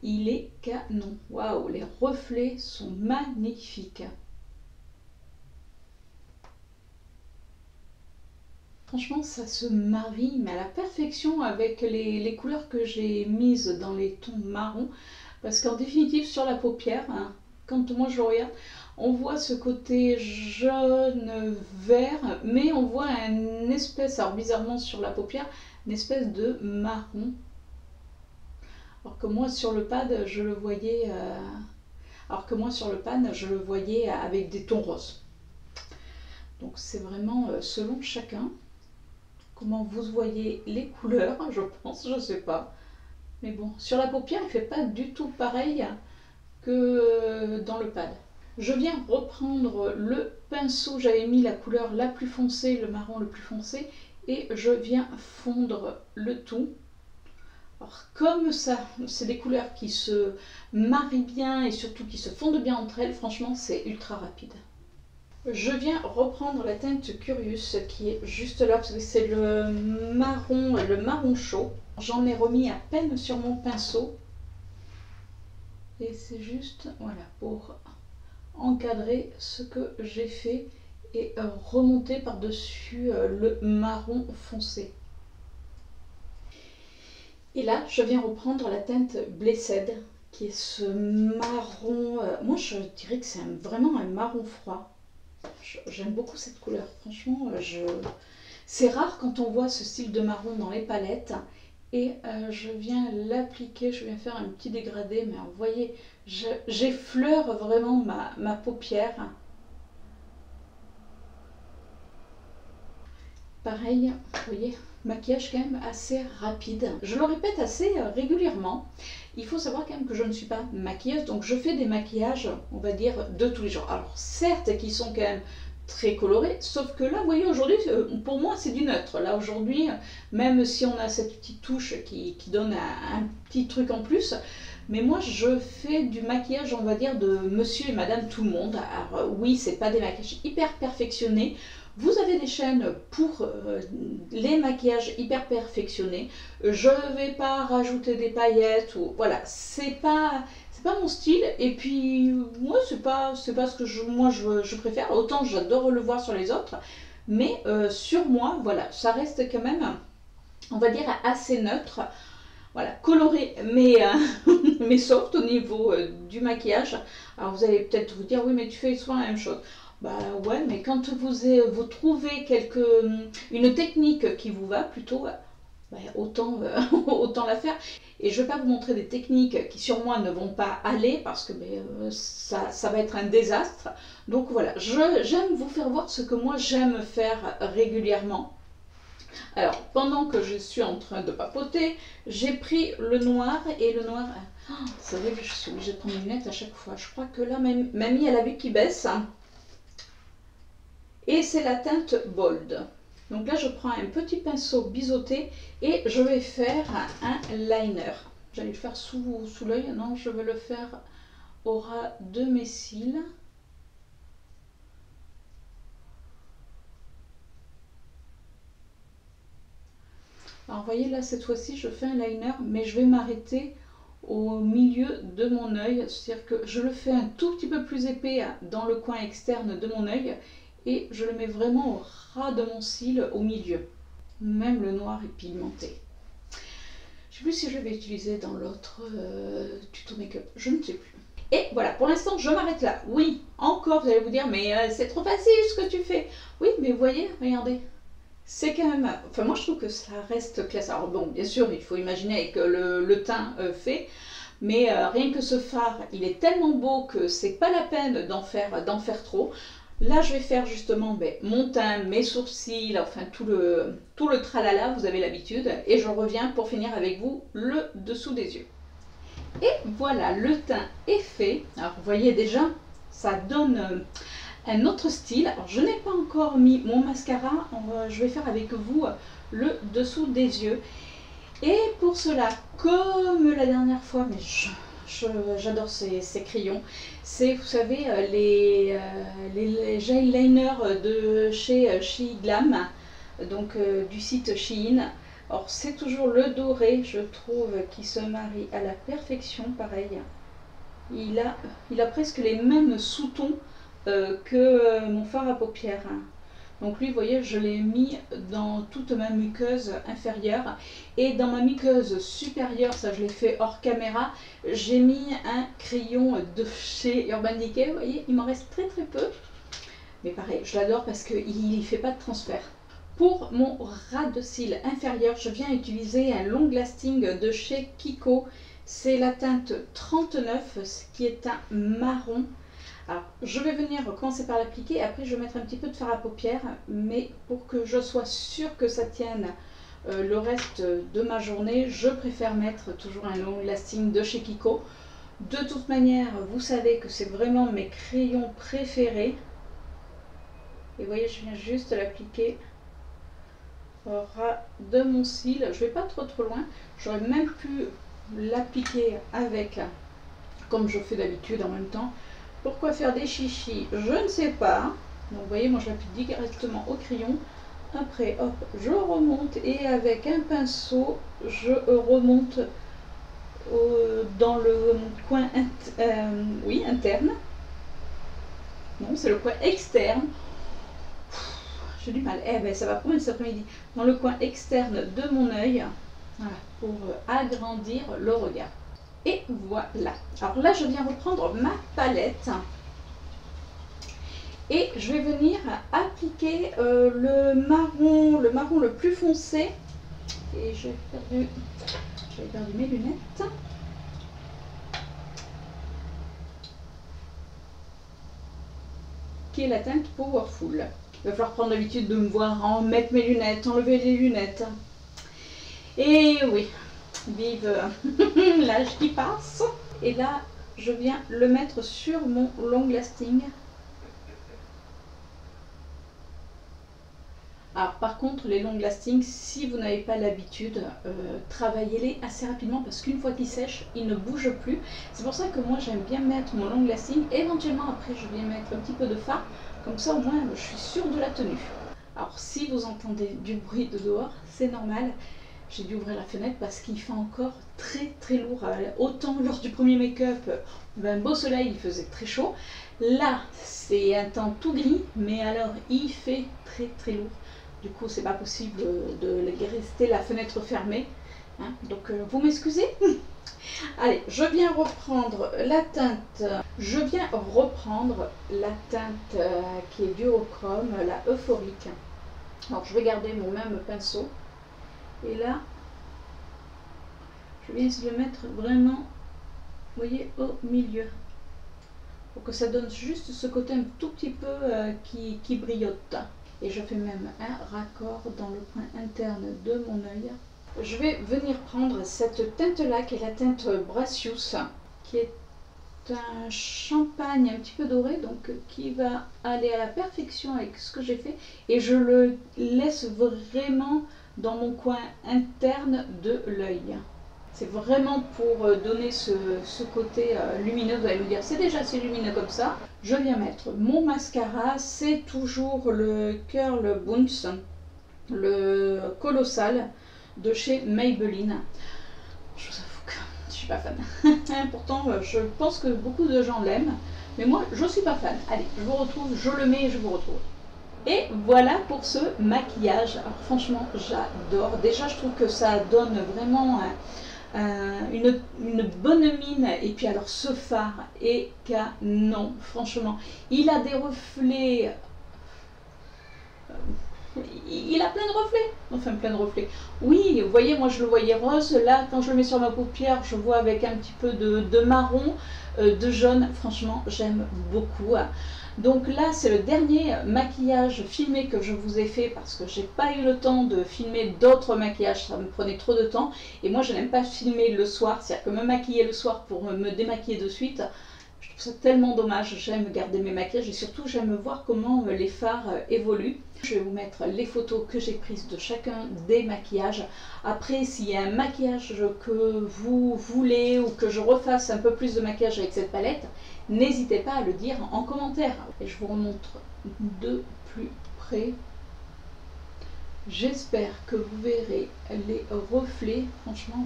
Il est canon. Waouh, les reflets sont magnifiques. Franchement, ça se marie, mais à la perfection avec les couleurs que j'ai mises dans les tons marron. Parce qu'en définitive, sur la paupière, hein, quand moi je regarde, on voit ce côté jaune, vert, mais on voit une espèce, alors bizarrement sur la paupière, une espèce de marron. Alors que moi sur le pad, je le voyais, avec des tons roses. Donc c'est vraiment selon chacun. Comment vous voyez les couleurs, je pense, je sais pas. Mais bon, sur la paupière, il ne fait pas du tout pareil que dans le pad. Je viens reprendre le pinceau, j'avais mis la couleur la plus foncée, le marron le plus foncé, et je viens fondre le tout. Alors comme ça, c'est des couleurs qui se marient bien et surtout qui se fondent bien entre elles, franchement c'est ultra rapide. Je viens reprendre la teinte Curious qui est juste là, parce que c'est le marron chaud. J'en ai remis à peine sur mon pinceau. Et c'est juste, voilà, pour encadrer ce que j'ai fait et remonter par-dessus le marron foncé. Et là, je viens reprendre la teinte Blessed, qui est ce marron, moi je dirais que c'est vraiment un marron froid. J'aime beaucoup cette couleur, franchement, c'est rare quand on voit ce style de marron dans les palettes. Et je viens l'appliquer, je viens faire un petit dégradé, mais vous voyez, j'effleure vraiment ma paupière. Pareil, vous voyez, maquillage quand même assez rapide. Je le répète assez régulièrement. Il faut savoir quand même que je ne suis pas maquilleuse, donc je fais des maquillages, on va dire, de tous les jours. Alors certes, qui sont quand même très colorés, sauf que là, vous voyez, aujourd'hui, pour moi, c'est du neutre. Là, aujourd'hui, même si on a cette petite touche qui donne un petit truc en plus, mais moi, je fais du maquillage, on va dire, de monsieur et madame tout le monde. Alors oui, c'est pas des maquillages hyper perfectionnés. Vous avez des chaînes pour les maquillages hyper perfectionnés. Je ne vais pas rajouter des paillettes ou voilà, c'est pas mon style. Et puis moi c'est pas ce que je préfère. Autant j'adore le voir sur les autres, mais sur moi voilà, ça reste quand même, on va dire, assez neutre. Voilà, coloré mais soft au niveau du maquillage. Alors vous allez peut-être vous dire oui mais tu fais souvent la même chose. Bah ouais, mais quand vous trouvez une technique qui vous va plutôt, bah, autant la faire. Et je ne vais pas vous montrer des techniques qui sur moi ne vont pas aller parce que ça va être un désastre. Donc voilà, j'aime vous faire voir ce que moi j'aime faire régulièrement. Alors, pendant que je suis en train de papoter, j'ai pris le noir et le noir... Oh, c'est vrai que je suis obligée de prendre mes lunettes à chaque fois. Je crois que là, mamie a la vue qui baisse. Et c'est la teinte Bold. Donc là, je prends un petit pinceau biseauté et je vais faire un liner. J'allais le faire sous l'œil. Non, je vais le faire au ras de mes cils. Alors vous voyez là, cette fois-ci, je fais un liner, mais je vais m'arrêter au milieu de mon œil. C'est-à-dire que je le fais un tout petit peu plus épais dans le coin externe de mon œil et je le mets vraiment au ras de mon cil, au milieu. Même le noir est pigmenté. Je ne sais plus si je l'avais utilisé dans l'autre tuto make-up, je ne sais plus. Et voilà, pour l'instant, je m'arrête là. Oui, encore, vous allez vous dire, mais c'est trop facile ce que tu fais. Oui, mais vous voyez, regardez. C'est quand même... Enfin, moi, je trouve que ça reste classe. Alors bon, bien sûr, il faut imaginer avec le teint fait. Mais rien que ce fard, il est tellement beau que c'est pas la peine d'en faire trop. Là, je vais faire justement mon teint, mes sourcils, enfin tout le tralala, vous avez l'habitude. Et je reviens pour finir avec vous le dessous des yeux. Et voilà, le teint est fait. Alors vous voyez déjà, ça donne un autre style. Alors je n'ai pas encore mis mon mascara, je vais faire avec vous le dessous des yeux. Et pour cela, comme la dernière fois, mais j'adore ces crayons, c'est, vous savez, les gel liners de chez Sheglam, donc du site Shein. Alors c'est toujours le doré, je trouve, qui se marie à la perfection, pareil. Il a presque les mêmes sous-tons que mon fard à paupières. Donc lui, vous voyez, je l'ai mis dans toute ma muqueuse inférieure. Et dans ma muqueuse supérieure, ça je l'ai fait hors caméra, j'ai mis un crayon de chez Urban Decay. Vous voyez, il m'en reste très très peu. Mais pareil, je l'adore parce qu'il ne fait pas de transfert. Pour mon ras de cils inférieur, je viens utiliser un long lasting de chez Kiko. C'est la teinte 39, ce qui est un marron. Alors, je vais venir commencer par l'appliquer. Après, je vais mettre un petit peu de fard à paupières. Mais pour que je sois sûre que ça tienne le reste de ma journée, je préfère mettre toujours un long lasting de chez Kiko. De toute manière, vous savez que c'est vraiment mes crayons préférés. Et vous voyez, je viens juste l'appliquer au ras de mon cil. Je vais pas trop loin. J'aurais même pu l'appliquer avec, comme je fais d'habitude en même temps. Pourquoi faire des chichis? Je ne sais pas. Donc vous voyez, moi je l'applique directement au crayon. Après, hop, je remonte et avec un pinceau, je remonte dans le coin interne. Non, c'est le coin externe. J'ai du mal. Eh ben, ça va prendre cet après-midi. Dans le coin externe de mon œil, voilà, pour agrandir le regard. Et voilà. Alors là, je viens reprendre ma palette. Et je vais venir appliquer le marron le plus foncé. Et j'ai perdu mes lunettes. Qui est la teinte Powerful. Il va falloir prendre l'habitude de me voir en mettre mes lunettes, enlever les lunettes. Et oui, vive l'âge qui passe. Et là, je viens le mettre sur mon long lasting. Alors par contre, les long lasting, si vous n'avez pas l'habitude, travaillez-les assez rapidement parce qu'une fois qu'ils sèchent, ils ne bougent plus. C'est pour ça que moi j'aime bien mettre mon long lasting. Éventuellement après, je vais mettre un petit peu de fard. Comme ça au moins, je suis sûre de la tenue. Alors si vous entendez du bruit de dehors, c'est normal. J'ai dû ouvrir la fenêtre parce qu'il fait encore très lourd. Autant lors du premier make-up, un beau soleil, il faisait très chaud. Là, c'est un temps tout gris, mais alors il fait très lourd. Du coup, c'est pas possible de rester la fenêtre fermée. Hein. Donc, vous m'excusez. Allez, je viens reprendre la teinte. Je viens reprendre la teinte qui est duochrome, la euphorique. Alors, je vais garder mon même pinceau. Et là, je viens essayer de le mettre vraiment, vous voyez, au milieu. Pour que ça donne juste ce côté un tout petit peu qui brillote. Et je fais même un raccord dans le coin interne de mon œil. Je vais venir prendre cette teinte-là, qui est la teinte Bracious, qui est un champagne un petit peu doré, donc qui va aller à la perfection avec ce que j'ai fait. Et je le laisse vraiment dans mon coin interne de l'œil. C'est vraiment pour donner ce côté lumineux. Vous allez me dire, c'est déjà assez lumineux comme ça. Je viens mettre mon mascara. C'est toujours le Curl Bounce, le Colossal. de chez Maybelline. Je vous avoue que je suis pas fan. Pourtant, je pense que beaucoup de gens l'aiment, mais moi, je suis pas fan. Allez, je vous retrouve, je le mets et je vous retrouve. Et voilà pour ce maquillage. Alors franchement, j'adore. Déjà, je trouve que ça donne vraiment une bonne mine. Et puis alors, ce fard est canon. Franchement, il a des reflets. Il a plein de reflets. Enfin, plein de reflets. Oui, vous voyez, moi je le voyais rose. Là, quand je le mets sur ma paupière, je vois avec un petit peu de marron, de jaune. Franchement, j'aime beaucoup. Donc là, c'est le dernier maquillage filmé que je vous ai fait parce que j'ai pas eu le temps de filmer d'autres maquillages, ça me prenait trop de temps. Et moi, je n'aime pas filmer le soir, c'est-à-dire que me maquiller le soir pour me démaquiller de suite, je trouve ça tellement dommage. J'aime garder mes maquillages et surtout, j'aime voir comment les fards évoluent. Je vais vous mettre les photos que j'ai prises de chacun des maquillages. Après, s'il y a un maquillage que vous voulez ou que je refasse un peu plus de maquillage avec cette palette, n'hésitez pas à le dire en commentaire. Et je vous remontre de plus près. J'espère que vous verrez les reflets. Franchement.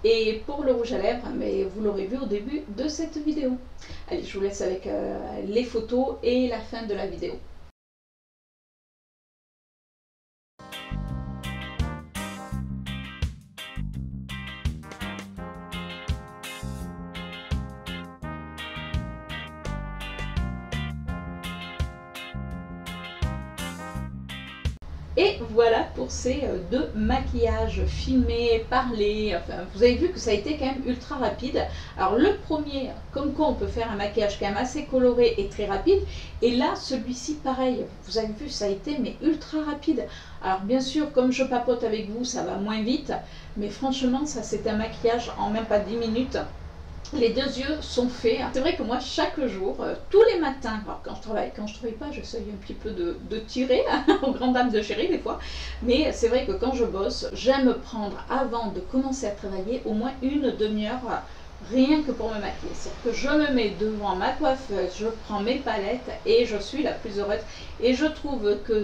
Et pour le rouge à lèvres, mais vous l'aurez vu au début de cette vidéo. Allez, je vous laisse avec les photos et la fin de la vidéo. Et voilà pour ces deux maquillages filmés, parlés. Enfin, vous avez vu que ça a été quand même ultra rapide. Alors le premier, comme quoi on peut faire un maquillage quand même assez coloré et très rapide. Et là, celui-ci, pareil. Vous avez vu, ça a été mais ultra rapide. Alors bien sûr, comme je papote avec vous, ça va moins vite. Mais franchement, ça c'est un maquillage en même pas 10 minutes. Les deux yeux sont faits. C'est vrai que moi, chaque jour, tous les matins, alors quand je travaille pas, j'essaye un petit peu de tirer, aux grandes dames de chérie des fois, mais c'est vrai que quand je bosse, j'aime prendre, avant de commencer à travailler, au moins une demi-heure, rien que pour me maquiller. C'est-à-dire que je me mets devant ma coiffeuse, je prends mes palettes et je suis la plus heureuse. Et je trouve que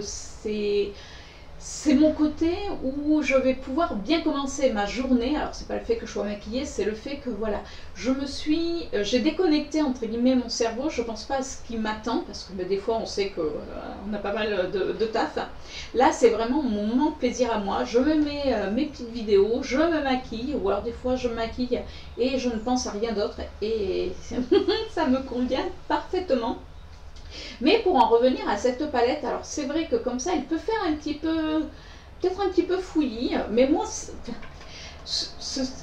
c'est mon côté où je vais pouvoir bien commencer ma journée. Alors c'est pas le fait que je sois maquillée, c'est le fait que voilà, j'ai déconnecté entre guillemets mon cerveau. Je pense pas à ce qui m'attend parce que des fois on sait que on a pas mal de taf. Là c'est vraiment mon moment de plaisir à moi. Je me mets mes petites vidéos, je me maquille ou alors des fois je me maquille et je ne pense à rien d'autre et ça me convient parfaitement. Mais pour en revenir à cette palette, alors c'est vrai que comme ça, elle peut faire un petit peu, peut-être un petit peu fouillis, mais moi,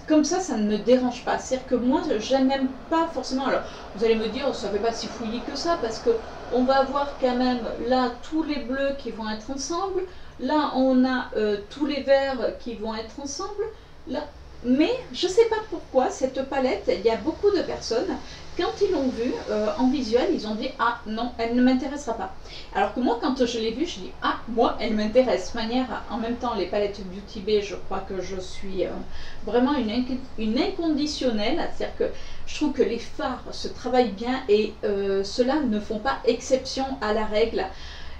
comme ça ne me dérange pas. C'est-à-dire que moi, je n'aime pas forcément. Alors, vous allez me dire, ça ne fait pas si fouillis que ça, parce que on va avoir quand même là tous les bleus qui vont être ensemble. Là, on a tous les verts qui vont être ensemble. Là, mais je ne sais pas pourquoi cette palette, il y a beaucoup de personnes, quand ils l'ont vue en visuel, ils ont dit « Ah non, elle ne m'intéressera pas ». Alors que moi, quand je l'ai vue, je dis « Ah, moi, elle m'intéresse ». De manière, en même temps, les palettes Beauty Bay, je crois que je suis vraiment une inconditionnelle. C'est-à-dire que je trouve que les fards se travaillent bien et ceux-là ne font pas exception à la règle.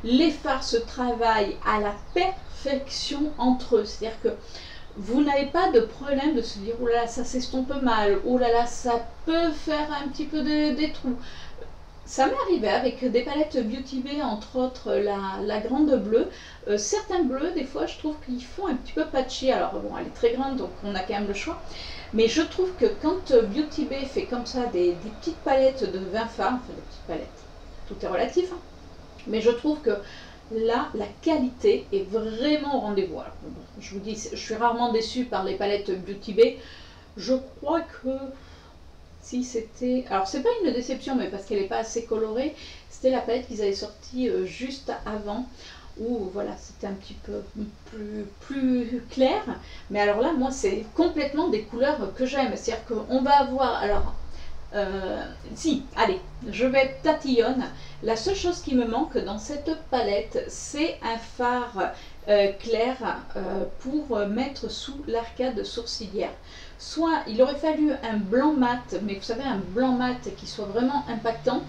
Les fards se travaillent à la perfection entre eux. C'est-à-dire que vous n'avez pas de problème de se dire « Oh là là, ça s'estompe mal, oh là là, ça peut faire un petit peu des trous ». Ça m'est arrivé avec des palettes Beauty Bay, entre autres la grande bleue. Certains bleus, des fois, je trouve qu'ils font un petit peu patchy. Alors bon, elle est très grande, donc on a quand même le choix. Mais je trouve que quand Beauty Bay fait comme ça des petites palettes de 20 fards, enfin des petites palettes, tout est relatif, hein, mais je trouve que là, la qualité est vraiment au rendez-vous. Alors, bon, je vous dis, je suis rarement déçue par les palettes Beauty Bay. Je crois que si c'était... Alors, c'est pas une déception, mais parce qu'elle n'est pas assez colorée. C'était la palette qu'ils avaient sortie juste avant, où voilà, c'était un petit peu plus clair. Mais alors là, moi, c'est complètement des couleurs que j'aime. C'est-à-dire qu'on va avoir... Alors, si, allez, je vais être tatillonne. La seule chose qui me manque dans cette palette, c'est un fard clair pour mettre sous l'arcade sourcilière. Soit il aurait fallu un blanc mat, mais vous savez, un blanc mat qui soit vraiment impactant,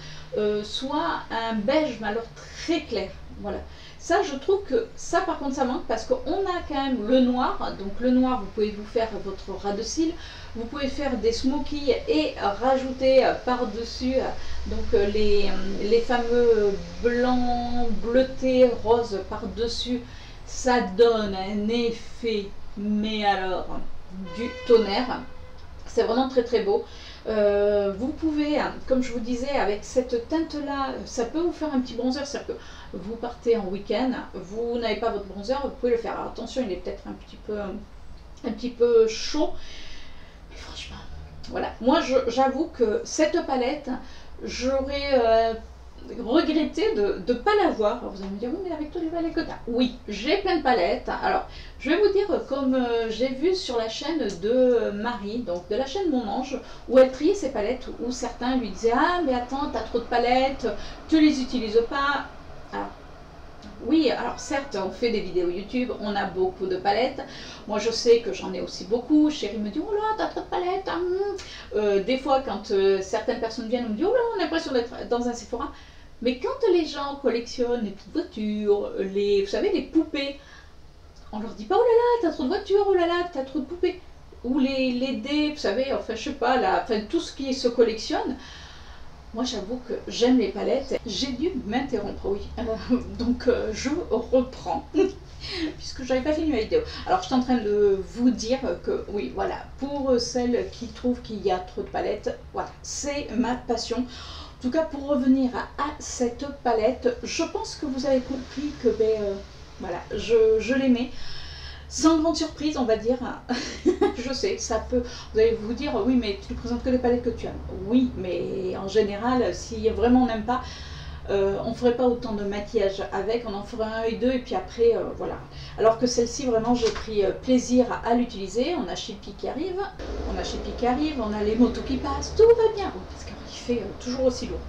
soit un beige, mais alors très clair. Voilà. Ça, je trouve que ça, par contre, ça manque parce qu'on a quand même le noir. Donc le noir, vous pouvez vous faire votre ras de cils. Vous pouvez faire des smokies et rajouter par-dessus les fameux blancs, bleutés, roses par-dessus. Ça donne un effet, mais alors, du tonnerre. C'est vraiment très très beau. Vous pouvez, comme je vous disais, avec cette teinte-là, ça peut vous faire un petit bronzer. C'est-à-dire que vous partez en week-end, vous n'avez pas votre bronzer, vous pouvez le faire. Alors, attention, il est peut-être un petit peu chaud. Mais franchement, voilà. Moi, j'avoue que cette palette, j'aurais regretté de ne pas l'avoir. Vous allez me dire, oui, mais avec tous les palettes que tu as. Oui, j'ai plein de palettes. Alors, je vais vous dire, comme j'ai vu sur la chaîne de Marie, donc de la chaîne Mon Ange, où elle triait ses palettes, où certains lui disaient, ah, mais attends, tu as trop de palettes, tu les utilises pas. Alors, oui, alors certes, on fait des vidéos YouTube, on a beaucoup de palettes. Moi, je sais que j'en ai aussi beaucoup. Chérie me dit, oh là, t'as trop de palettes. Des fois, quand certaines personnes viennent, on me dit, oh là, on a l'impression d'être dans un Sephora. Mais quand les gens collectionnent les petites voitures, vous savez, les poupées, on leur dit pas, oh là là, t'as trop de voitures, oh là là, t'as trop de poupées. Ou les dés, vous savez, enfin, je sais pas, enfin, tout ce qui se collectionne. Moi, j'avoue que j'aime les palettes. J'ai dû m'interrompre, oui. Donc, je reprends, puisque j'avais pas fini la vidéo. Alors, je suis en train de vous dire que, oui, voilà, pour celles qui trouvent qu'il y a trop de palettes, voilà, c'est ma passion. En tout cas, pour revenir à cette palette, je pense que vous avez compris que, voilà, je l'aimais. Sans grande surprise, on va dire, je sais, ça peut, vous allez vous dire, oui, mais tu ne présentes que les palettes que tu aimes. Oui, mais en général, si vraiment on n'aime pas, on ne ferait pas autant de maquillage avec, on en ferait un et deux, et puis après, voilà. Alors que celle-ci, vraiment, j'ai pris plaisir à l'utiliser. On a Chippy qui arrive, on a les motos qui passent, tout va bien, parce qu'il fait toujours aussi lourd.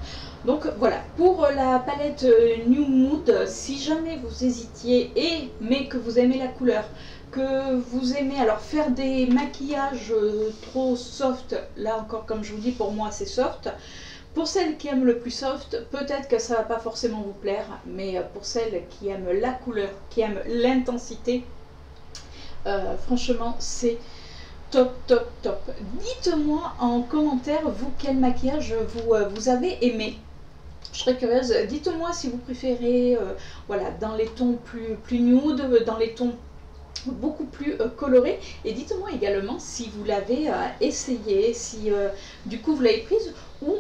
Donc voilà, pour la palette New Mood, si jamais vous hésitiez, mais que vous aimez la couleur, que vous aimez alors faire des maquillages trop soft, là encore comme je vous dis, pour moi c'est soft. Pour celles qui aiment le plus soft, peut-être que ça ne va pas forcément vous plaire, mais pour celles qui aiment la couleur, qui aiment l'intensité, franchement c'est top, top, top. Dites-moi en commentaire, vous, quel maquillage vous avez aimé. Je serais curieuse, dites-moi si vous préférez voilà, dans les tons plus nude, dans les tons beaucoup plus colorés, et dites-moi également si vous l'avez essayé, si du coup vous l'avez prise, ou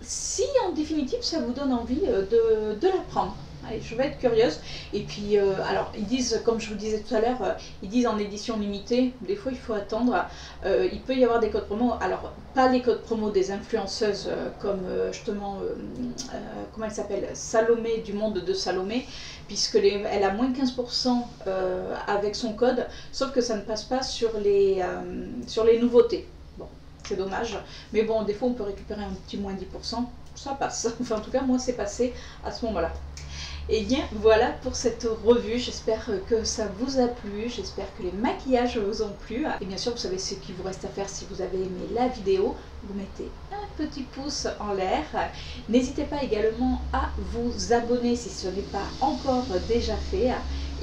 si en définitive ça vous donne envie de la prendre. Allez, je vais être curieuse. Et puis, alors, ils disent, comme je vous disais tout à l'heure, ils disent en édition limitée, des fois il faut attendre. Il peut y avoir des codes promo. Alors, pas les codes promo des influenceuses comme justement, comment elle s'appelle, Salomé, du monde de Salomé, puisque elle a moins 15% avec son code, sauf que ça ne passe pas sur les nouveautés. Bon, c'est dommage. Mais bon, des fois on peut récupérer un petit moins 10%. Ça passe. Enfin, en tout cas, moi, c'est passé à ce moment-là. Et bien voilà pour cette revue, j'espère que ça vous a plu, j'espère que les maquillages vous ont plu. Et bien sûr, vous savez ce qu'il vous reste à faire si vous avez aimé la vidéo, vous mettez un petit pouce en l'air. N'hésitez pas également à vous abonner si ce n'est pas encore déjà fait.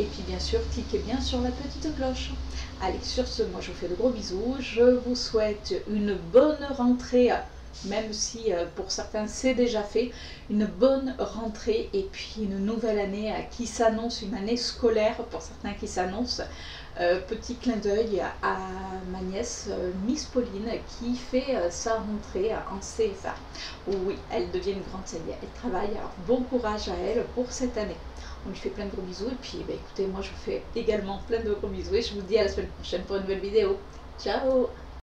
Et puis bien sûr, cliquez bien sur la petite cloche. Allez, sur ce, moi je vous fais de gros bisous, je vous souhaite une bonne rentrée. Même si pour certains c'est déjà fait, une bonne rentrée et puis une nouvelle année qui s'annonce, une année scolaire pour certains qui s'annonce. Petit clin d'œil à ma nièce Miss Pauline qui fait sa rentrée en CFA. Oui, elle devient une grande seigneur, elle travaille, alors bon courage à elle pour cette année. On lui fait plein de gros bisous et puis écoutez, moi je vous fais également plein de gros bisous et je vous dis à la semaine prochaine pour une nouvelle vidéo. Ciao!